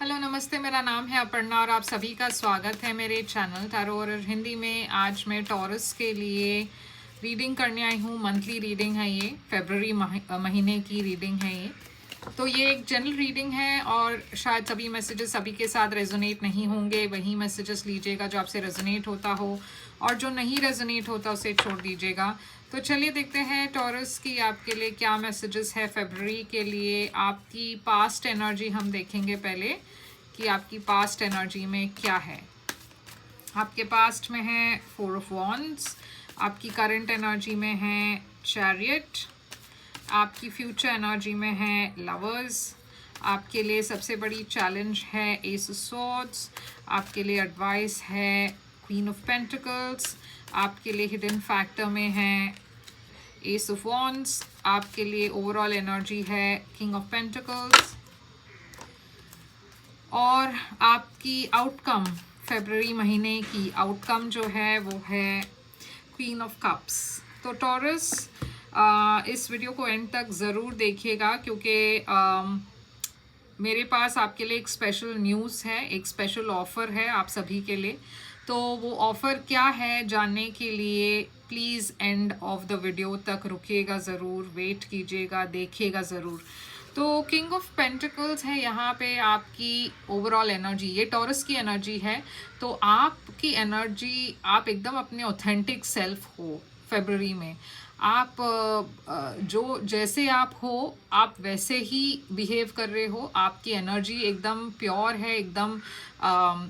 Hello नमस्ते, मेरा नाम है अपर्णा और आप सभी का स्वागत है मेरे चैनल टैरो और हिंदी में। आज मैं टॉरस के लिए रीडिंग करने आई हूँ। मंथली रीडिंग है ये, फरवरी महीने की रीडिंग है ये। तो ये एक जनरल रीडिंग है और शायद सभी मैसेजेस सभी के साथ रेजोनेट नहीं होंगे। वही मैसेजेस लीजिएगा जो आपसे रेजोनेट होता हो और जो नहीं रेजोनेट होता उसे छोड़ दीजिएगा। तो चलिए देखते हैं टॉरस की आपके लिए क्या मैसेजेस है फरवरी के लिए। आपकी पास्ट एनर्जी हम देखेंगे पहले कि आपकी पास्ट एनर्जी में क्या है। आपके पास्ट में है 4 ऑफ वॉन्ड्स, आपकी करंट एनर्जी में है चैरियट, आपकी फ्यूचर एनर्जी में है लवर्स, आपके लिए सबसे बड़ी चैलेंज है एस ऑफ स्वॉर्ड्स, आपके लिए एडवाइस है क्वीन ऑफ पेंटिकल्स, आपके लिए हिडन फैक्टर में है एस ऑफ वॉन्ड्स, आपके लिए ओवरऑल एनर्जी है किंग ऑफ पेंटिकल्स और आपकी आउटकम फरवरी महीने की आउटकम जो है वो है क्वीन ऑफ कप्स। तो टॉरस इस वीडियो को एंड तक ज़रूर देखिएगा क्योंकि मेरे पास आपके लिए एक स्पेशल न्यूज़ है, एक स्पेशल ऑफ़र है आप सभी के लिए। तो वो ऑफ़र क्या है जानने के लिए please end of the video तक रुकिएगा ज़रूर, वेट कीजिएगा, देखिएगा ज़रूर। तो किंग ऑफ पेंटिकल्स है यहाँ पे आपकी ओवरऑल एनर्जी, ये टॉरस की एनर्जी है। तो आपकी एनर्जी, आप एकदम अपने ऑथेंटिक सेल्फ हो फरवरी में। आप जो जैसे आप हो आप वैसे ही बिहेव कर रहे हो। आपकी एनर्जी एकदम प्योर है, एकदम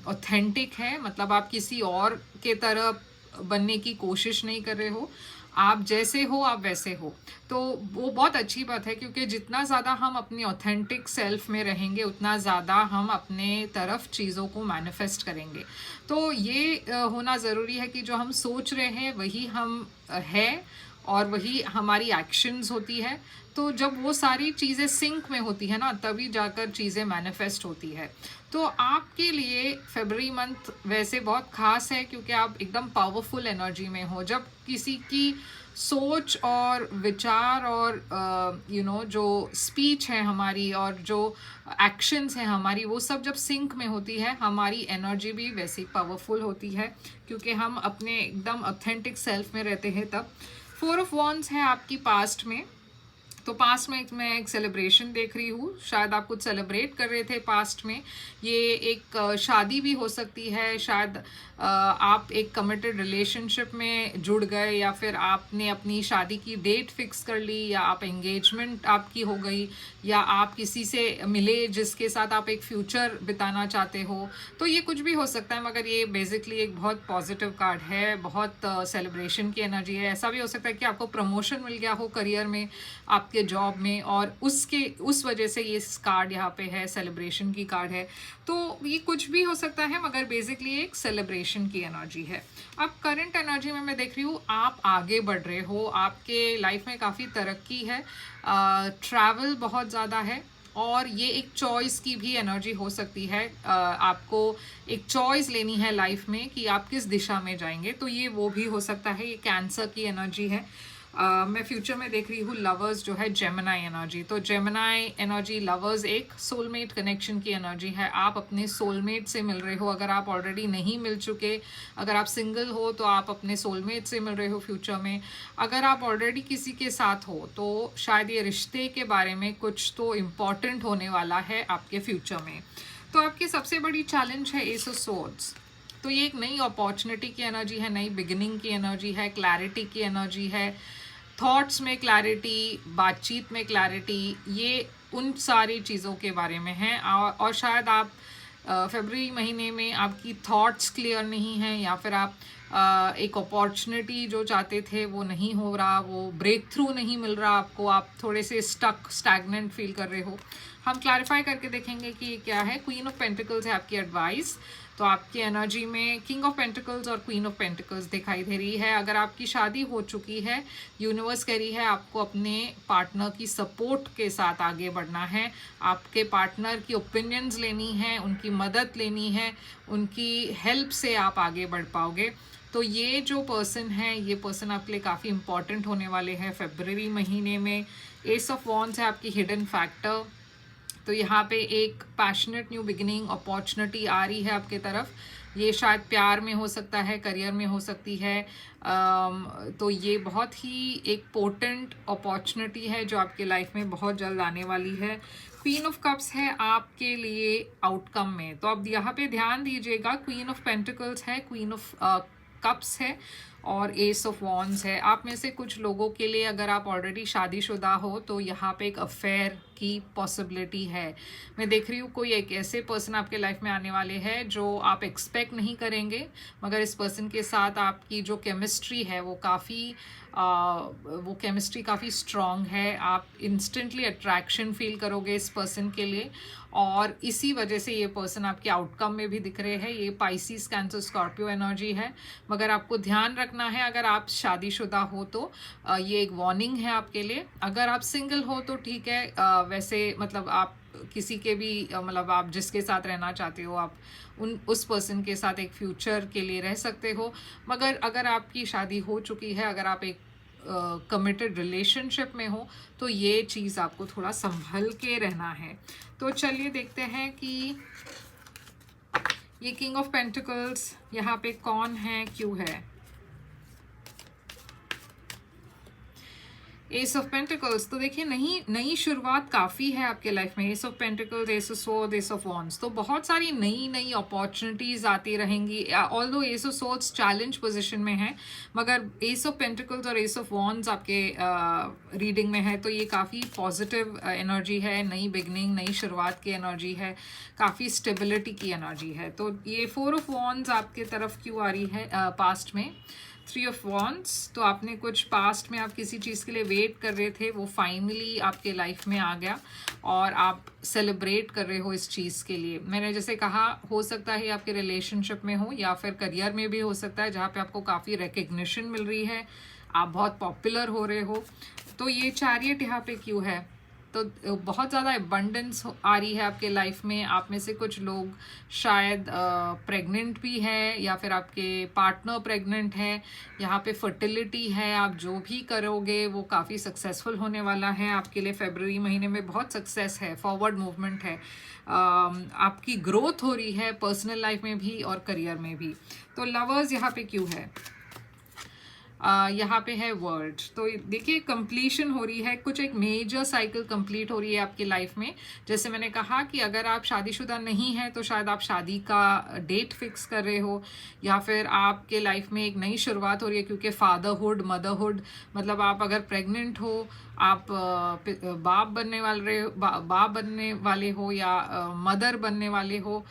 ऑथेंटिक है। मतलब आप किसी और के तरह बनने की कोशिश नहीं कर रहे हो। आप जैसे हो आप वैसे हो। तो वो बहुत अच्छी बात है क्योंकि जितना ज़्यादा हम अपनी ऑथेंटिक सेल्फ में रहेंगे उतना ज़्यादा हम अपने तरफ चीज़ों को मैनिफेस्ट करेंगे। तो ये होना ज़रूरी है कि जो हम सोच रहे हैं वही हम है और वही हमारी एक्शंस होती है। तो जब वो सारी चीज़ें सिंक में होती है ना तभी जाकर चीज़ें मैनिफेस्ट होती है। तो आपके लिए फरवरी मंथ वैसे बहुत ख़ास है क्योंकि आप एकदम पावरफुल एनर्जी में हो। जब किसी की सोच और विचार और जो स्पीच है हमारी और जो एक्शंस हैं हमारी, वो सब जब सिंक में होती है हमारी एनर्जी भी वैसी पावरफुल होती है क्योंकि हम अपने एकदम ऑथेंटिक सेल्फ में रहते हैं तब। 4 ऑफ वॉन्ड्स है आपकी पास्ट में। तो पास्ट में मैं एक सेलिब्रेशन देख रही हूँ, शायद आप कुछ सेलिब्रेट कर रहे थे पास्ट में। ये एक शादी भी हो सकती है, शायद आप एक कमिटेड रिलेशनशिप में जुड़ गए या फिर आपने अपनी शादी की डेट फिक्स कर ली या आप एंगेजमेंट आपकी हो गई या आप किसी से मिले जिसके साथ आप एक फ्यूचर बिताना चाहते हो। तो ये कुछ भी हो सकता है मगर ये बेसिकली एक बहुत पॉजिटिव कार्ड है, बहुत सेलिब्रेशन की एनर्जी है। ऐसा भी हो सकता है कि आपको प्रमोशन मिल गया हो करियर में, आपके जॉब में, और उस वजह से ये कार्ड यहाँ पे है, सेलिब्रेशन की कार्ड है। तो ये कुछ भी हो सकता है मगर बेसिकली एक सेलिब्रेशन की एनर्जी है। अब करंट एनर्जी में मैं देख रही हूँ आप आगे बढ़ रहे हो, आपके लाइफ में काफ़ी तरक्की है, ट्रैवल बहुत ज़्यादा है और ये एक चॉइस की भी एनर्जी हो सकती है। आपको एक चॉइस लेनी है लाइफ में कि आप किस दिशा में जाएंगे, तो ये वो भी हो सकता है। ये कैंसर की एनर्जी है। मैं फ्यूचर में देख रही हूँ लवर्स जो है जेमिनाई एनर्जी। तो जेमिनाई एनर्जी, लवर्स एक सोलमेट कनेक्शन की एनर्जी है। आप अपने सोलमेट से मिल रहे हो। अगर आप ऑलरेडी नहीं मिल चुके, अगर आप सिंगल हो तो आप अपने सोलमेट से मिल रहे हो फ्यूचर में। अगर आप ऑलरेडी किसी के साथ हो तो शायद ये रिश्ते के बारे में कुछ तो इम्पॉर्टेंट होने वाला है आपके फ्यूचर में। तो आपकी सबसे बड़ी चैलेंज है एस ऑफ स्वॉर्ड्स। तो ये एक नई अपॉर्चुनिटी की एनर्जी है, नई बिगिनिंग की एनर्जी है, क्लैरिटी की एनर्जी है, थॉट्स में क्लैरिटी, बातचीत में क्लैरिटी, ये उन सारी चीज़ों के बारे में है। और शायद आप फरवरी महीने में आपकी थॉट्स क्लियर नहीं हैं या फिर आप एक अपॉर्चुनिटी जो चाहते थे वो नहीं हो रहा, वो ब्रेक थ्रू नहीं मिल रहा आपको, आप थोड़े से स्टैग्नेंट फील कर रहे हो। हम क्लैरिफाई करके देखेंगे कि ये क्या है। क्वीन ऑफ पेंटिकल्स है आपकी एडवाइस। तो आपकी एनर्जी में किंग ऑफ पेंटिकल्स और क्वीन ऑफ पेंटिकल्स दिखाई दे रही है। अगर आपकी शादी हो चुकी है, यूनिवर्स कह रही है आपको अपने पार्टनर की सपोर्ट के साथ आगे बढ़ना है, आपके पार्टनर की ओपिनियंस लेनी है, उनकी मदद लेनी है, उनकी हेल्प से आप आगे बढ़ पाओगे। तो ये जो पर्सन है, ये पर्सन आपके लिए काफ़ी इंपॉर्टेंट होने वाले हैं फरवरी महीने में। एस ऑफ वॉन्ड्स है आपकी हिडन फैक्टर, तो यहाँ पे एक पैशनेट न्यू बिगिनिंग अपॉर्चुनिटी आ रही है आपके तरफ। ये शायद प्यार में हो सकता है, करियर में हो सकती है। तो ये बहुत ही एक पोटेंट अपॉर्चुनिटी है जो आपके लाइफ में बहुत जल्द आने वाली है। क्वीन ऑफ कप्स है आपके लिए आउटकम में, तो अब यहाँ पे ध्यान दीजिएगा। क्वीन ऑफ पेंटिकल्स है, क्वीन ऑफ कप्स है और एस ऑफ वॉन्ड्स है। आप में से कुछ लोगों के लिए अगर आप ऑलरेडी शादीशुदा हो तो यहाँ पे एक अफेयर की पॉसिबिलिटी है। मैं देख रही हूँ कोई एक ऐसे पर्सन आपके लाइफ में आने वाले हैं जो आप एक्सपेक्ट नहीं करेंगे, मगर इस पर्सन के साथ आपकी जो केमिस्ट्री है वो केमिस्ट्री काफ़ी स्ट्रॉन्ग है। आप इंस्टेंटली अट्रैक्शन फील करोगे इस पर्सन के लिए, और इसी वजह से ये पर्सन आपके आउटकम में भी दिख रहे हैं। ये पाइसिस, कैंसर, स्कॉर्पियो एनर्जी है। मगर आपको ध्यान रखना है, अगर आप शादीशुदा हो तो ये एक वार्निंग है आपके लिए। अगर आप सिंगल हो तो ठीक है, वैसे मतलब आप किसी के भी मतलब आप जिसके साथ रहना चाहते हो आप उस पर्सन के साथ एक फ्यूचर के लिए रह सकते हो। मगर अगर आपकी शादी हो चुकी है, अगर आप एक कमिटेड रिलेशनशिप में हो, तो ये चीज़ आपको थोड़ा संभल के रहना है। तो चलिए देखते हैं कि ये किंग ऑफ पेंटिकल्स यहाँ पे कौन है, क्यों है। एस ऑफ पेंटिकल्स, तो देखिए नई शुरुआत काफ़ी है आपके लाइफ में। S of pentacles, S of swords, S of wands, तो बहुत सारी नई अपॉर्चुनिटीज़ आती रहेंगी। Although S of swords challenge position में है, मगर एस ऑफ पेंटिकल्स और एस ऑफ वॉन्ड्स आपके रीडिंग में है, तो ये काफ़ी पॉजिटिव एनर्जी है। नई बिगनिंग, नई शुरुआत की एनर्जी है, काफ़ी स्टेबिलिटी की एनर्जी है। तो ये 4 ऑफ वॉन्ड्स आपके तरफ क्यों आ रही है पास्ट में। 3 ऑफ वॉन्ड्स, तो आपने कुछ पास्ट में आप किसी चीज़ के लिए वेट कर रहे थे, वो फाइनली आपके लाइफ में आ गया और आप सेलिब्रेट कर रहे हो इस चीज़ के लिए। मैंने जैसे कहा, हो सकता है आपके रिलेशनशिप में हो या फिर करियर में भी हो सकता है, जहाँ पे आपको काफ़ी रिकग्निशन मिल रही है, आप बहुत पॉपुलर हो रहे हो। तो ये चैरियट यहाँ पे क्यों है, तो बहुत ज़्यादा एबंडेंस आ रही है आपके लाइफ में। आप में से कुछ लोग शायद प्रेग्नेंट भी है या फिर आपके पार्टनर प्रेग्नेंट है। यहाँ पे फर्टिलिटी है, आप जो भी करोगे वो काफ़ी सक्सेसफुल होने वाला है आपके लिए। फरवरी महीने में बहुत सक्सेस है, फॉरवर्ड मूवमेंट है, आपकी ग्रोथ हो रही है पर्सनल लाइफ में भी और करियर में भी। तो लवर्स यहाँ पे क्यों है, यहाँ पे है वर्ल्ड। तो देखिए कंप्लीशन हो रही है, कुछ एक मेजर साइकिल कंप्लीट हो रही है आपकी लाइफ में। जैसे मैंने कहा कि अगर आप शादीशुदा नहीं हैं तो शायद आप शादी का डेट फिक्स कर रहे हो, या फिर आपके लाइफ में एक नई शुरुआत हो रही है, क्योंकि फादरहुड, मदरहुड, मतलब आप अगर प्रेग्नेंट हो, आप बाप बनने वाले हो या मदर बनने वाले हो,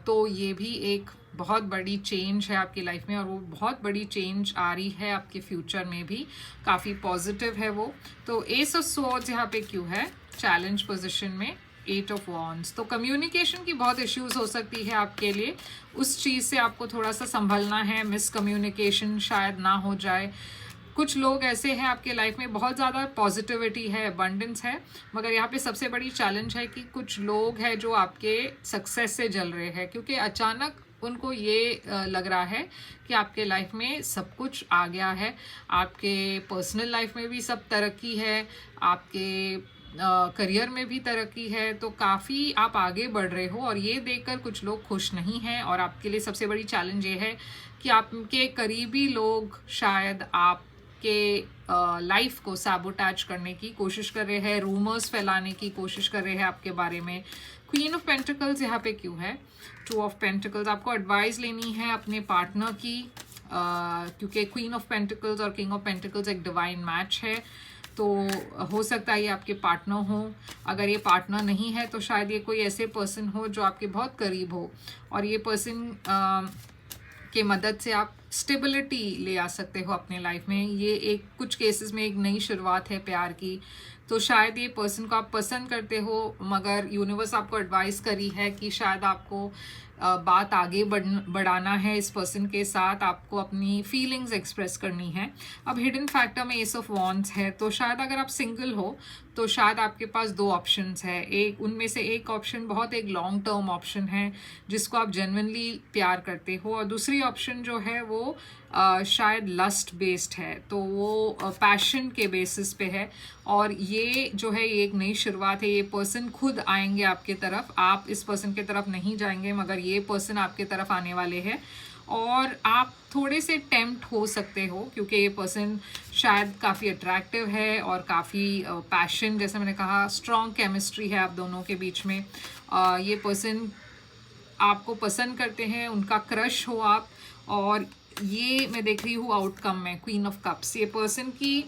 तो ये भी एक बहुत बड़ी चेंज है आपकी लाइफ में, और वो बहुत बड़ी चेंज आ रही है आपके फ्यूचर में भी, काफ़ी पॉजिटिव है वो। तो एस ऑफ स्वॉर्ड्स यहाँ पे क्यों है चैलेंज पोजीशन में। 8 ऑफ वॉन्ड्स, तो कम्युनिकेशन की बहुत इश्यूज हो सकती है आपके लिए, उस चीज़ से आपको थोड़ा सा संभलना है, मिसकम्युनिकेशन शायद ना हो जाए। कुछ लोग ऐसे हैं आपके लाइफ में, बहुत ज़्यादा पॉजिटिविटी है, अबंडेंस है, मगर यहाँ पे सबसे बड़ी चैलेंज है कि कुछ लोग हैं जो आपके सक्सेस से जल रहे हैं, क्योंकि अचानक उनको ये लग रहा है कि आपके लाइफ में सब कुछ आ गया है, आपके पर्सनल लाइफ में भी सब तरक्की है, आपके करियर में भी तरक्की है, तो काफ़ी आप आगे बढ़ रहे हो, और ये देखकर कुछ लोग खुश नहीं हैं। और आपके लिए सबसे बड़ी चैलेंज ये है कि आपके करीबी लोग शायद आपके लाइफ को सैबोटैज करने की कोशिश कर रहे हैं, रूमर्स फैलाने की कोशिश कर रहे हैं आपके बारे में। क्वीन ऑफ पेंटिकल्स यहाँ पे क्यों है। 2 ऑफ पेंटिकल्स, आपको एडवाइस लेनी है अपने पार्टनर की, क्योंकि क्वीन ऑफ पेंटिकल्स और किंग ऑफ पेंटिकल्स एक डिवाइन मैच है, तो हो सकता है ये आपके पार्टनर हो। अगर ये पार्टनर नहीं है तो शायद ये कोई ऐसे पर्सन हो जो आपके बहुत करीब हो, और ये पर्सन के मदद से आप स्टेबिलिटी ले आ सकते हो अपने लाइफ में। ये एक कुछ केसेस में एक नई शुरुआत है प्यार की, तो शायद ये पर्सन को आप पसंद करते हो, मगर यूनिवर्स आपको एडवाइस करी है कि शायद आपको बात आगे बढ़ाना है इस पर्सन के साथ, आपको अपनी फीलिंग्स एक्सप्रेस करनी है। अब हिडन फैक्टर में एस ऑफ वॉन्ड्स है, तो शायद अगर आप सिंगल हो तो शायद आपके पास दो ऑप्शंस है। एक उनमें से एक ऑप्शन बहुत एक लॉन्ग टर्म ऑप्शन है जिसको आप जेन्युइनली प्यार करते हो, और दूसरी ऑप्शन जो है वो शायद लस्ट बेस्ड है, तो वो पैशन के बेसिस पे है। और ये जो है ये एक नई शुरुआत है। ये पर्सन खुद आएंगे आपके तरफ, आप इस पर्सन के तरफ नहीं जाएंगे, मगर ये पर्सन आपके तरफ आने वाले हैं और आप थोड़े से टेम्प्ट हो सकते हो क्योंकि ये पर्सन शायद काफ़ी अट्रैक्टिव है और काफ़ी पैशन, जैसे मैंने कहा स्ट्रॉन्ग केमिस्ट्री है आप दोनों के बीच में। ये पर्सन आपको पसंद करते हैं, उनका क्रश हो आप। और ये मैं देख रही हूँ आउटकम में क्वीन ऑफ कप्स, ये पर्सन की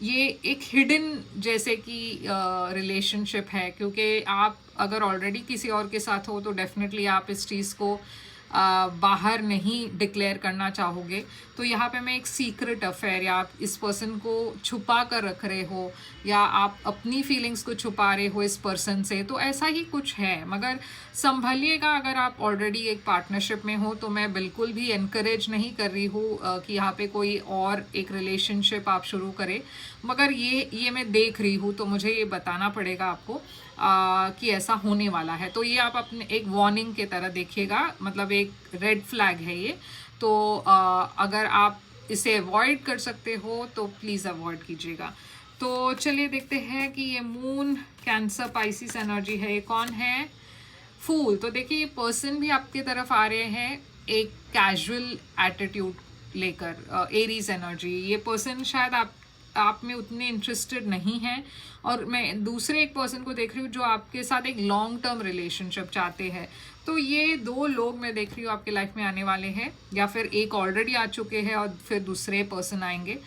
ये एक हिडन जैसे कि रिलेशनशिप है, क्योंकि आप अगर ऑलरेडी किसी और के साथ हो तो डेफिनेटली आप इस चीज़ को बाहर नहीं डिक्लेयर करना चाहोगे। तो यहाँ पे मैं एक सीक्रेट अफेयर या आप इस पर्सन को छुपा कर रख रहे हो या आप अपनी फीलिंग्स को छुपा रहे हो इस पर्सन से, तो ऐसा ही कुछ है। मगर संभलिएगा, अगर आप ऑलरेडी एक पार्टनरशिप में हो तो मैं बिल्कुल भी एनकरेज नहीं कर रही हूँ कि यहाँ पे कोई और एक रिलेशनशिप आप शुरू करें। मगर ये मैं देख रही हूँ तो मुझे ये बताना पड़ेगा आपको कि ऐसा होने वाला है। तो ये आप अपने एक वार्निंग के तरह देखिएगा, मतलब एक रेड फ्लैग है ये। तो अगर आप इसे अवॉइड कर सकते हो तो प्लीज़ अवॉइड कीजिएगा। तो चलिए देखते हैं कि ये मून कैंसर पाइसिस एनर्जी है, ये कौन है? फूल। तो देखिए ये पर्सन भी आपकी तरफ आ रहे हैं एक कैजुअल एटीट्यूड लेकर, एरीज एनर्जी। ये पर्सन शायद आप में उतने इंटरेस्टेड नहीं हैं, और मैं दूसरे एक पर्सन को देख रही हूँ जो आपके साथ एक लॉन्ग टर्म रिलेशनशिप चाहते हैं। तो ये दो लोग मैं देख रही हूँ आपके लाइफ में आने वाले हैं, या फिर एक ऑलरेडी आ चुके हैं और फिर दूसरे पर्सन आएंगे।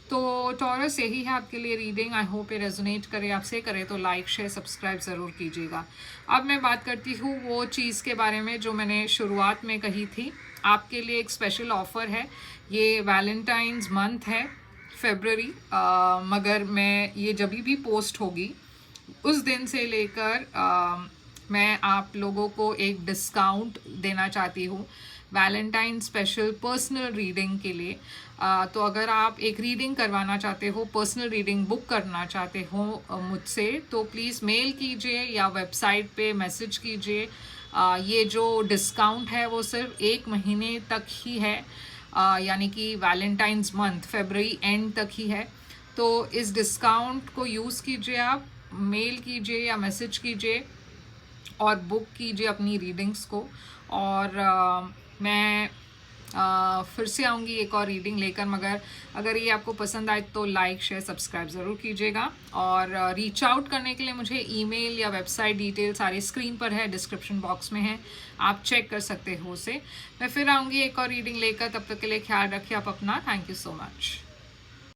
तो टॉरस यही है आपके लिए रीडिंग। आई होप ये रेजोनेट करे आपसे, करे तो लाइक शेयर सब्सक्राइब ज़रूर कीजिएगा। अब मैं बात करती हूँ वो चीज़ के बारे में जो मैंने शुरुआत में कही थी। आपके लिए एक स्पेशल ऑफ़र है। ये वैलेंटाइंस मंथ है, फरवरी, मगर मैं ये जब भी पोस्ट होगी उस दिन से लेकर मैं आप लोगों को एक डिस्काउंट देना चाहती हूँ वैलेंटाइन स्पेशल पर्सनल रीडिंग के लिए। तो अगर आप एक रीडिंग करवाना चाहते हो, पर्सनल रीडिंग बुक करना चाहते हो मुझसे, तो प्लीज़ मेल कीजिए या वेबसाइट पे मैसेज कीजिए। ये जो डिस्काउंट है वो सिर्फ 1 महीने तक ही है, यानी कि वैलेंटाइंस मंथ फरवरी एंड तक ही है। तो इस डिस्काउंट को यूज़ कीजिए, आप मेल कीजिए या मैसेज कीजिए और बुक कीजिए अपनी रीडिंग्स को। और मैं फिर से आऊँगी एक और रीडिंग लेकर, मगर अगर ये आपको पसंद आए तो लाइक शेयर सब्सक्राइब ज़रूर कीजिएगा। और रीच आउट करने के लिए मुझे ईमेल या वेबसाइट डिटेल सारे स्क्रीन पर है, डिस्क्रिप्शन बॉक्स में है, आप चेक कर सकते हो उसे। मैं फिर आऊँगी एक और रीडिंग लेकर, तब तक के लिए ख्याल रखिए आप अपना। Thank you so much.